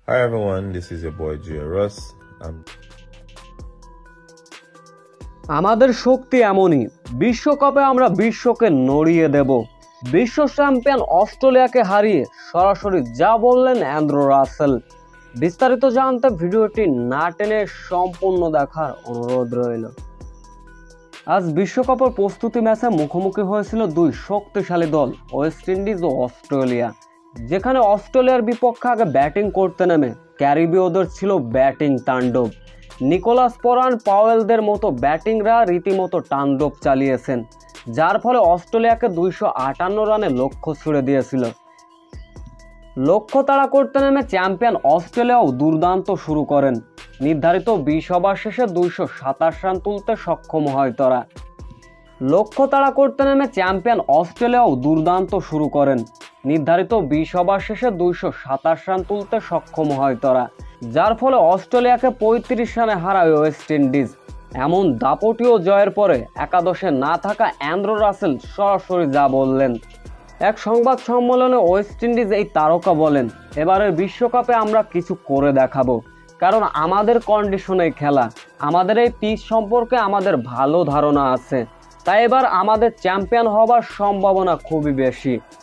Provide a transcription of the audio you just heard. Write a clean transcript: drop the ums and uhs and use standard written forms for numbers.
Hi everyone, this is your boy Gio Russ. আমাদের শক্তি এমনই, বিশ্বকাপে আমরা বিশ্বকে নড়িয়ে দেব। বিশ্ব চ্যাম্পিয়ন অস্ট্রেলিয়াকে হারিয়ে সরাসরি যা বললেন অ্যান্ড্রু রাসেল। বিস্তারিত জানতে ভিডিওটি না টেনে সম্পূর্ণ দেখার অনুরোধ রইল। আজ বিশ্বকাপের প্রস্তুতি ম্যাচে মুখোমুখি হয়েছিল দুই শক্তিশালী দল, ওয়েস্ট ইন্ডিজ ও অস্ট্রেলিয়া। যেখানে অস্ট্রেলিয়ার বিপক্ষে আগে ব্যাটিং করতে নেমে ক্যারিবীয়দের ছিল ব্যাটিং তাণ্ডব। নিকোলাস পুরান, পাওয়েলদের মতো ব্যাটিংরা রীতিমতো তাণ্ডব চালিয়েছেন, যার ফলে অস্ট্রেলিয়াকে 258 রানে লক্ষ্য ছুড়ে দিয়েছিল। লক্ষ্য তাড়া করতে নেমে চ্যাম্পিয়ন অস্ট্রেলিয়াও দুর্দান্ত শুরু করেন। নির্ধারিত 20 ওভার শেষে 227 রান তুলতে সক্ষম হয় তারা। লক্ষ্য তাড়া করতে নেমে চ্যাম্পিয়ন অস্ট্রেলিয়াও দুর্দান্ত শুরু করেন। নির্ধারিত 20 ওভার শেষে 227 রান তুলতে সক্ষম হয় তারা, যার ফলে অস্ট্রেলিয়াকে 35 রানে হারায় ওয়েস্ট ইন্ডিজ। এমন দাপটীয় জয়ের পরে একাদশে না থাকা অ্যান্ড্রু রাসেল সরাসরি যা বললেন। এক সংবাদ সম্মেলনে ওয়েস্ট ইন্ডিজ এই তারকা বলেন, এবারের বিশ্বকাপে আমরা কিছু করে দেখাবো, কারণ আমাদের কন্ডিশনে খেলা, আমাদের এই পিচ সম্পর্কে আমাদের ভালো ধারণা আছে, তাই এবার আমাদের চ্যাম্পিয়ন হবার সম্ভাবনা খুবই বেশি।